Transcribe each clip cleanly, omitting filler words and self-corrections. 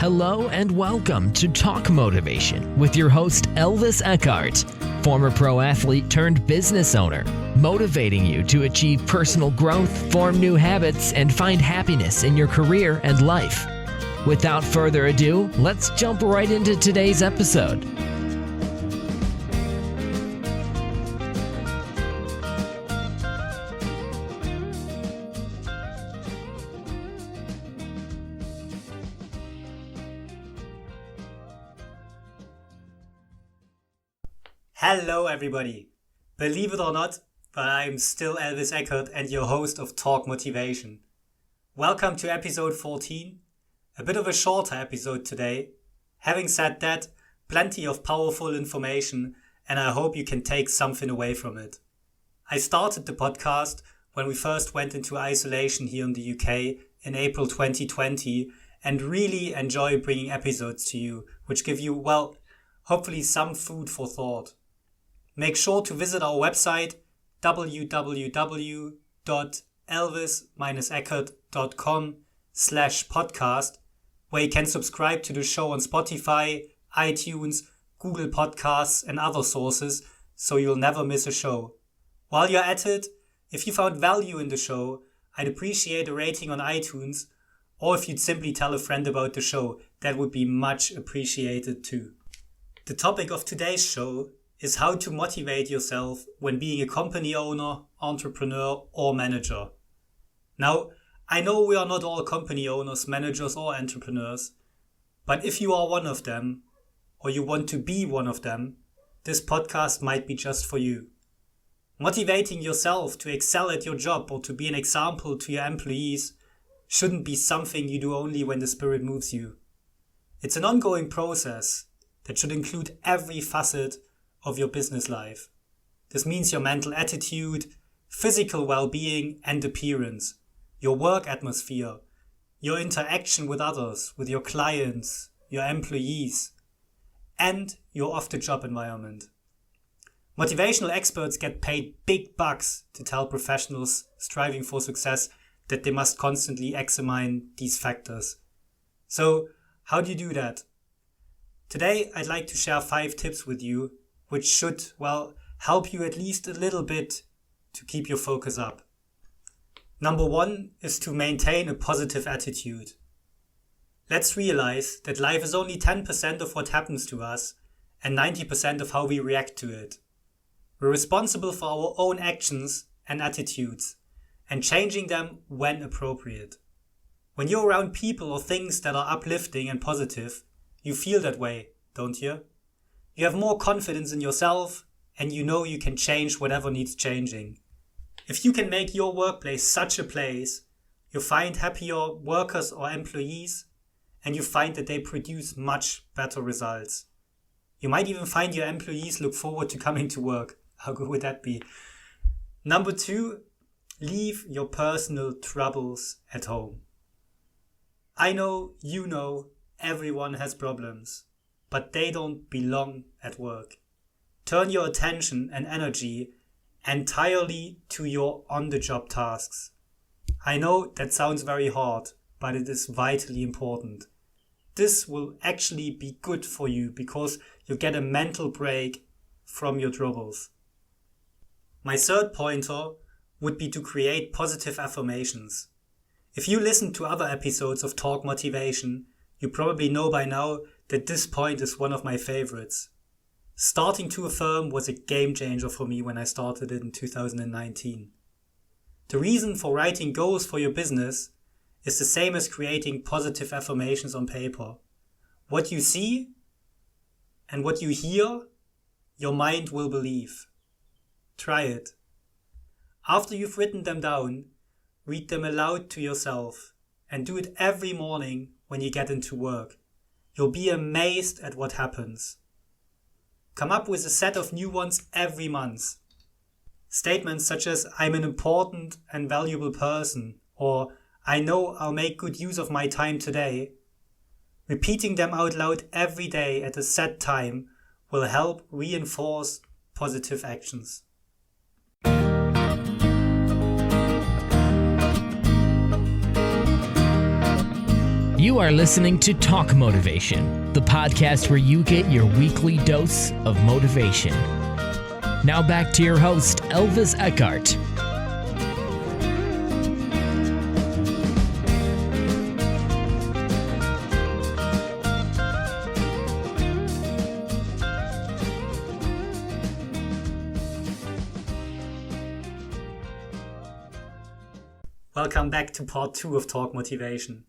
Hello and welcome to Talk Motivation with your host Elvis Eckardt, former pro athlete turned business owner, motivating you to achieve personal growth, form new habits, and find happiness in your career and life. Without further ado, let's jump right into today's episode. Hello everybody! Believe it or not, but I'm still Elvis Eckardt and your host of Talk Motivation. Welcome to episode 14, a bit of a shorter episode today. Having said that, plenty of powerful information and I hope you can take something away from it. I started the podcast when we first went into isolation here in the UK in April 2020 and really enjoy bringing episodes to you which give you, well, hopefully some food for thought. Make sure to visit our website www.elvis-eckardt.com/podcast where you can subscribe to the show on Spotify, iTunes, Google Podcasts and other sources so you'll never miss a show. While you're at it, if you found value in the show, I'd appreciate a rating on iTunes, or if you'd simply tell a friend about the show, that would be much appreciated too. The topic of today's show is how to motivate yourself when being a company owner, entrepreneur or manager. Now, I know we are not all company owners, managers or entrepreneurs, but if you are one of them, or you want to be one of them, this podcast might be just for you. Motivating yourself to excel at your job or to be an example to your employees shouldn't be something you do only when the spirit moves you. It's an ongoing process that should include every facet of your business life. This means your mental attitude, physical well-being and appearance, your work atmosphere, your interaction with others, with your clients, your employees, and your off-the-job environment. Motivational experts get paid big bucks to tell professionals striving for success that they must constantly examine these factors. So, how do you do that? Today, I'd like to share 5 tips with you which should, well, help you at least a little bit to keep your focus up. Number 1 is to maintain a positive attitude. Let's realize that life is only 10% of what happens to us and 90% of how we react to it. We're responsible for our own actions and attitudes and changing them when appropriate. When you're around people or things that are uplifting and positive, you feel that way, don't you? You have more confidence in yourself and you know you can change whatever needs changing. If you can make your workplace such a place, you find happier workers or employees and you find that they produce much better results. You might even find your employees look forward to coming to work. How good would that be? Number 2, leave your personal troubles at home. I know, you know, everyone has problems, but they don't belong at work. Turn your attention and energy entirely to your on-the-job tasks. I know that sounds very hard, but it is vitally important. This will actually be good for you because you get a mental break from your troubles. My third pointer would be to create positive affirmations. If you listen to other episodes of Talk Motivation, you probably know by now that this point is one of my favorites. Starting to affirm was a game changer for me when I started it in 2019. The reason for writing goals for your business is the same as creating positive affirmations on paper. What you see and what you hear, your mind will believe. Try it. After you've written them down, read them aloud to yourself and do it every morning when you get into work. You'll be amazed at what happens. Come up with a set of new ones every month. Statements such as, I'm an important and valuable person, or I know I'll make good use of my time today. Repeating them out loud every day at a set time will help reinforce positive actions. You are listening to Talk Motivation, the podcast where you get your weekly dose of motivation. Now back to your host, Elvis Eckardt. Welcome back to part 2 of Talk Motivation.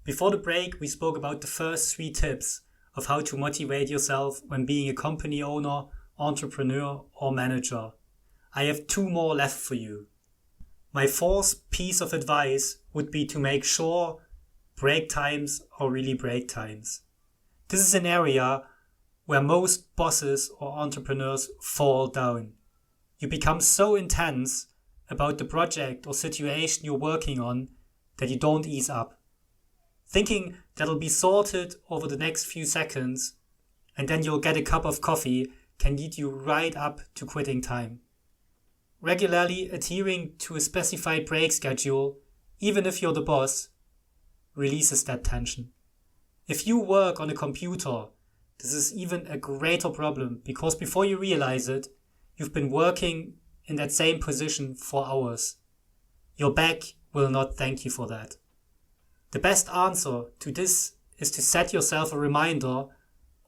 Before the break, we spoke about the first 3 tips of how to motivate yourself when being a company owner, entrepreneur, or manager. I have 2 more left for you. My 4th piece of advice would be to make sure break times are really break times. This is an area where most bosses or entrepreneurs fall down. You become so intense about the project or situation you're working on that you don't ease up. Thinking that'll be sorted over the next few seconds and then you'll get a cup of coffee can lead you right up to quitting time. Regularly adhering to a specified break schedule, even if you're the boss, releases that tension. If you work on a computer, this is even a greater problem because before you realize it, you've been working in that same position for hours. Your back will not thank you for that. The best answer to this is to set yourself a reminder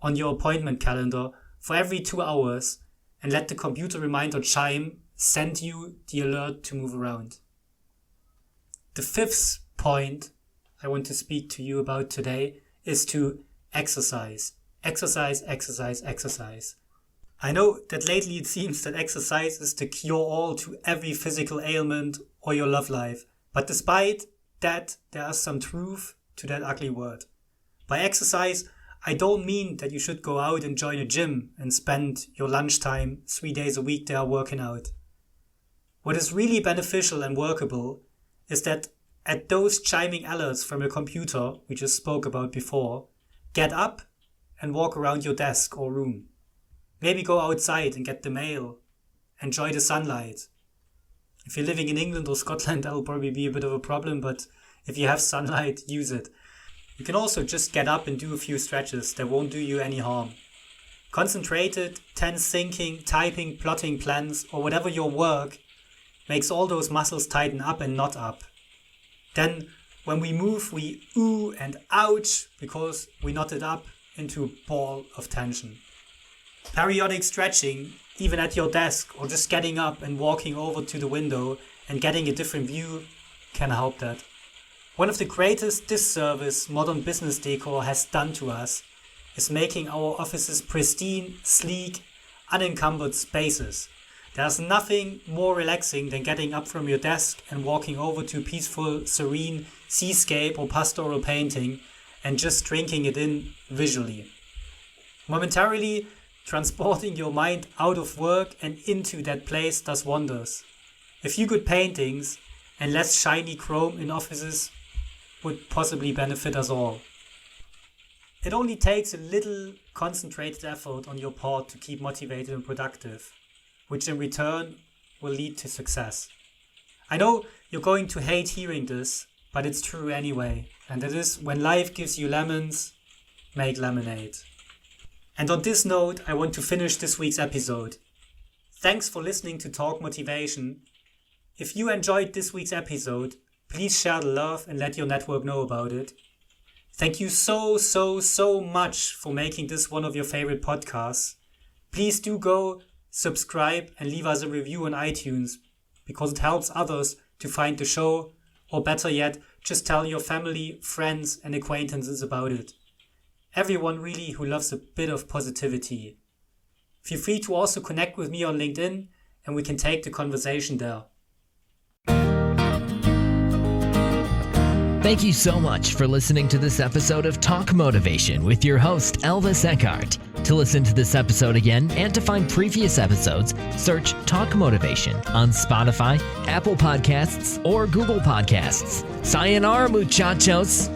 on your appointment calendar for every 2 hours and let the computer reminder chime send you the alert to move around. The 5th point I want to speak to you about today is to exercise. Exercise, exercise, exercise. I know that lately it seems that exercise is the cure-all to every physical ailment or your love life. But despite that, there is some truth to that ugly word. By exercise, I don't mean that you should go out and join a gym and spend your lunchtime 3 days a week there working out. What is really beneficial and workable is that at those chiming alerts from your computer we just spoke about before, get up and walk around your desk or room. Maybe go outside and get the mail. Enjoy the sunlight. If you're living in England or Scotland, that'll probably be a bit of a problem, but if you have sunlight, use it. You can also just get up and do a few stretches that won't do you any harm. Concentrated, tense thinking, typing, plotting plans, or whatever your work makes all those muscles tighten up and not up. Then, when we move, we ooh and ouch because we knotted up into a ball of tension. Periodic stretching, even at your desk, or just getting up and walking over to the window and getting a different view can help that. One of the greatest disservice modern business decor has done to us is making our offices pristine, sleek, unencumbered spaces. There's nothing more relaxing than getting up from your desk and walking over to a peaceful, serene seascape or pastoral painting and just drinking it in visually. Momentarily, transporting your mind out of work and into that place does wonders. A few good paintings and less shiny chrome in offices would possibly benefit us all. It only takes a little concentrated effort on your part to keep motivated and productive, which in return will lead to success. I know you're going to hate hearing this, but it's true anyway, and that is when life gives you lemons, make lemonade. And on this note, I want to finish this week's episode. Thanks for listening to Talk Motivation. If you enjoyed this week's episode, please share the love and let your network know about it. Thank you so much for making this one of your favorite podcasts. Please do go subscribe and leave us a review on iTunes because it helps others to find the show, or better yet, just tell your family, friends and acquaintances about it. Everyone really who loves a bit of positivity. Feel free to also connect with me on LinkedIn and we can take the conversation there. Thank you so much for listening to this episode of Talk Motivation with your host, Elvis Eckardt. To listen to this episode again and to find previous episodes, search Talk Motivation on Spotify, Apple Podcasts, or Google Podcasts. Sayonara, muchachos!